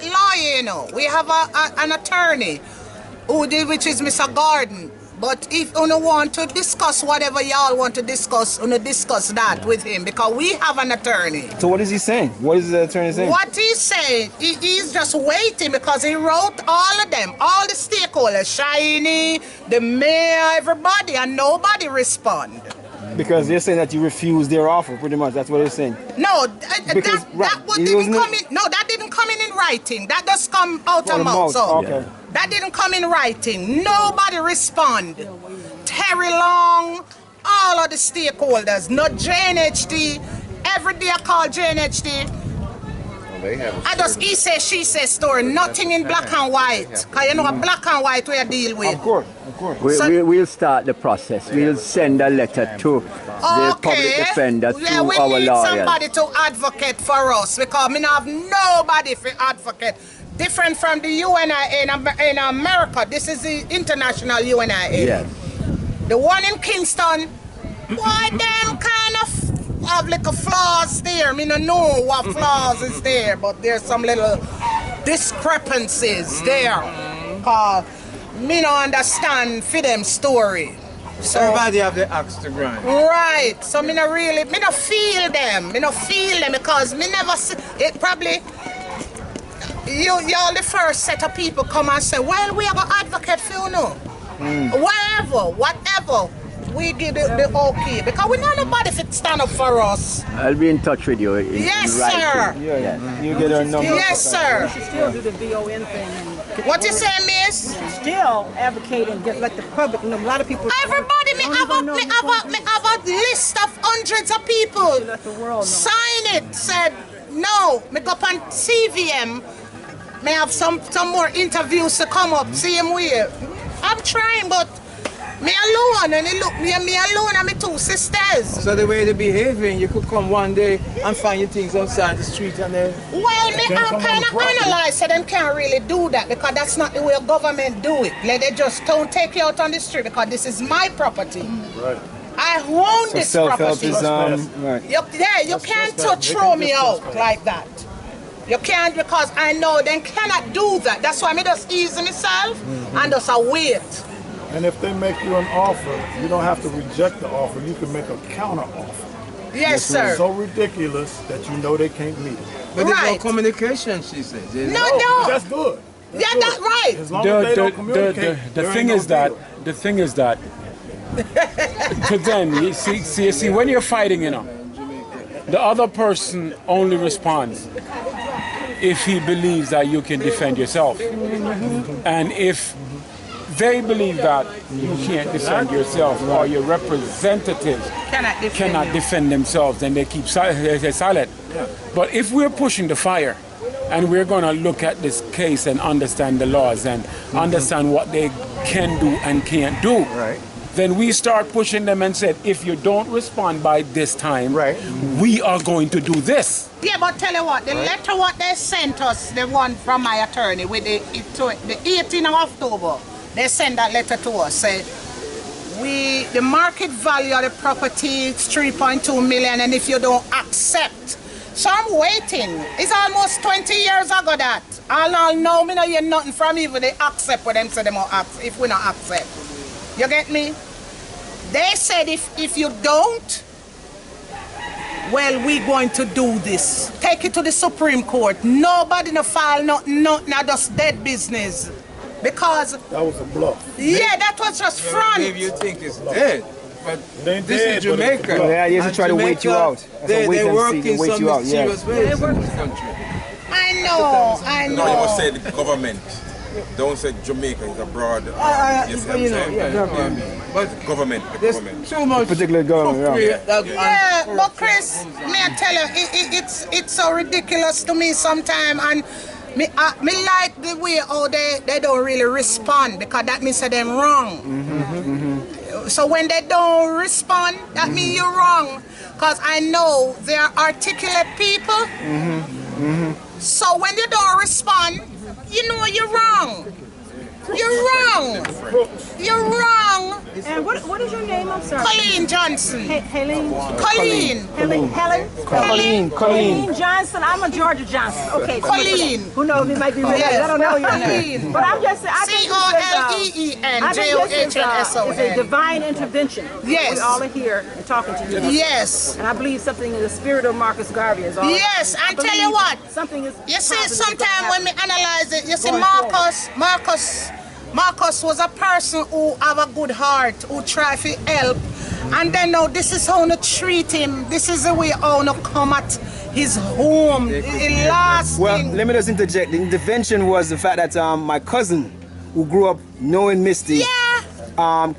lawyer, you know. We have an attorney, which is Mr. Gordon. But if you want to discuss whatever y'all want to discuss, discuss that with him, because we have an attorney. So what is he saying? What is the attorney saying? What he's saying, he's just waiting because he wrote all of them, all the stakeholders, Shiny, the mayor, everybody, and nobody respond. Because they're saying that you refused their offer, pretty much. That's what they're saying. No, that didn't come in writing. That does come out of mouth. So okay. That didn't come in writing. Nobody respond. Terry Long, all of the stakeholders, not JNHD. Every day I call JNHD. I just he say, she say story, nothing in black and white. Because you know a black and white we deal with. Of course. We'll start the process. We'll send a letter to the public defender through our lawyers. We need somebody to advocate for us because we don't have nobody for advocate. Different from the U.N.I.A. in America. This is the international U.N.I.A. Yes. The one in Kingston, boy, them kind of have like a flaws there. Me don't know what flaws is there, but there's some little discrepancies there. Cause me don't understand for them story. So everybody have the axe to grind. Right. So me don't feel them. Me don't feel them because me never see it. Probably y'all the first set of people come and say, well, we have an advocate for you know. Whatever. We give the okay because we know nobody fit stand up for us. I'll be in touch with you. Yes, sir. Yeah. You get our number. Yes, sir. We should still do the VON thing. What you saying, miss? Still advocating, just let the public know. A lot of people. Everybody, me have a list of hundreds of people. Let the world know. Sign it. Said no. Me go up on CVM. May have some more interviews to come up. Same way. I'm trying, but me alone, and me alone and my two sisters. So the way they're behaving, you could come one day and find your things outside the street and then... Well, me kind of analyze so them can't really do that because that's not the way government do it. Like they just don't take you out on the street because this is my property. Right. I own this property. Right. You can't throw me out like that. You can't because I know they cannot do that. That's why I just ease myself and just wait. And if they make you an offer, you don't have to reject the offer. You can make a counter offer. Yes, sir. It's so ridiculous that you know they can't meet it. But there's no communication, she says. No. That's good. That's right. As long as they don't communicate, the thing is that to them, you see, when you're fighting, you know, the other person only responds if he believes that you can defend yourself. And if they believe that you can't defend yourself or your representatives cannot defend themselves, then they keep silent. But if we're pushing the fire and we're going to look at this case and understand the laws and understand what they can do and can't do, then we start pushing them and said, if you don't respond by this time, we are going to do this. Yeah, but tell you what, the letter what they sent us, the one from my attorney, with the 18th of October, they sent that letter to us, say, the market value of the property is 3.2 million, and if you don't accept, so I'm waiting. It's almost 20 years ago that. I'll know me no hear nothing from even they accept what them say them will accept if we not accept. You get me? They said if you don't, well, we're going to do this. Take it to the Supreme Court. Nobody no file nothing, not just dead business. Because that was a bluff. Yeah, that was just front. Maybe you think it's dead. But They this did, is Jamaica. Yeah, they used to try to wait you out. They work in wait some you out. mysterious ways in this country. I know. No, you must say the government. Don't say Jamaica is abroad. You see what I'm saying? But government, the government. Too much particular government. Yeah, but Chris, may I tell you, it's so ridiculous to me sometimes, and me like the way how they don't really respond, because that means that them wrong. So when they don't respond, that means you're wrong, because I know they are articulate people. So when you don't respond, you know you're wrong. You're wrong. You're wrong. And what is your name? I'm sorry. Colleen Johnson. Helene. Colleen. Colleen Johnson. I'm a Georgia Johnson. Okay. Colleen. Who knows? We might be related. I don't know your name. Colleen. But I'm just saying. COLLEEN. It's a divine intervention. Yes. We all are here and talking to you. Yes. And I believe something in the spirit of Marcus Garvey is all. Yes. I tell you what. Something is. You see, sometimes when we analyze it, you see, Marcus was a person who have a good heart, who try to help. And then now this is how to treat him. This is the way how to come at his home. The last Well, thing. let me just interject. The intervention was the fact that my cousin, who grew up knowing Misty,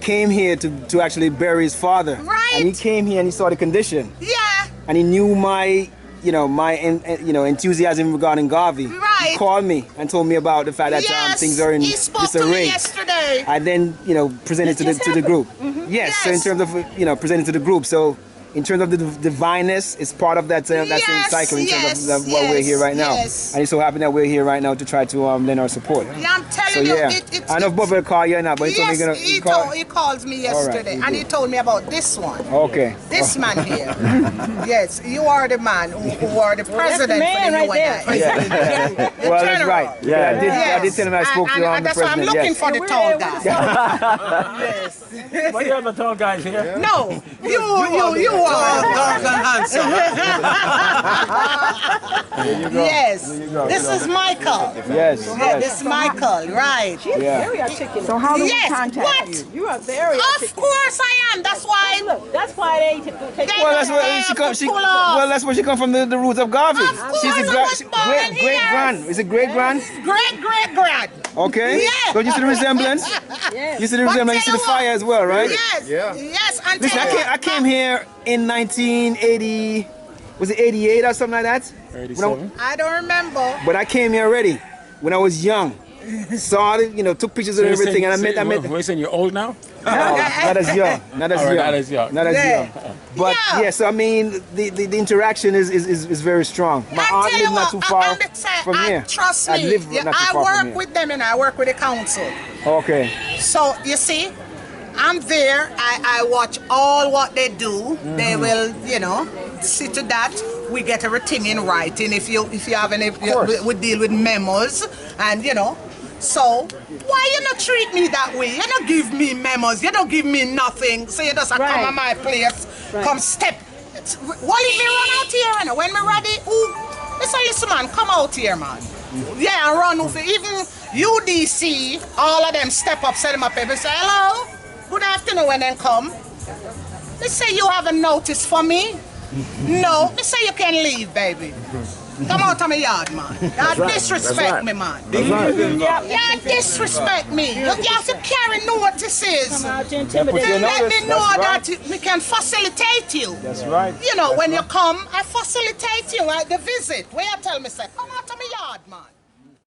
came here to actually bury his father. Right. And he came here and he saw the condition. Yeah. And he knew my enthusiasm regarding Garvey. Right. He called me and told me about the fact that things are in he spoke to me disarray. yesterday. I then, presented to the group. Yes. So in terms of, presenting to the group. So in terms of the divineness, it's part of that same cycle in terms of what we're here right now. Yes. And it's so happy that we're here right now to try to lend our support. Yeah, I'm telling you, I know Bob will call you now, but he told me he called me yesterday, and he told me about this one. Okay. This man here. Yes, you are the man who are the president that's the man for the right U.N.I.A. Well, that's right. Yeah, I did tell him I spoke to the that's why I'm president. looking for the tall guy. Yes. What the other tall guys here? No, you are. Dark and handsome. Yes. This is Michael. Yes. This is Michael, right? She's very articulate. So how do we Yes, contact what? you? You are very articulate. Of course I am. That's why. Look, that's why they take. Well, that's where she comes. Well, that's where she comes from. The roots of Garvey. She's a great grand. Is it great grand? Great grand. Okay. Yeah. So you see the resemblance? Yes. You see the resemblance. You see the fire as well, right? Yes. Yeah. Yes. And Listen, I came here in 1980. Was it 88 or something like that? 87. I don't remember. But I came here already when I was young. Saw it, took pictures and everything, and I met. We're saying you're old now? Not as young. Not as young. Not as young. But yes, I mean the interaction is very strong. My aunt lives not too far from here. Trust me. I work with them and I work with the council. Okay. So you see, I'm there. I watch all what they do. They will, see to that. We get everything in writing. If you have any, we deal with memos, and So why you not treat me that way? You don't give me memos. You don't give me nothing. So you just come on my place, come step. Why me run out here? And when me ready, listen, man, come out here, man. Yeah, and run over. Even UDC, all of them step up, set them up, and say hello. Good afternoon when they come. They say you have a notice for me. No, they say you can leave, baby. Come out of my yard, man. You disrespect me, man. You disrespect me. You have to carry notices. Let me know that we can facilitate you. That's right. When you come, I facilitate you at the visit. Where you tell me, say, come out of my yard, man.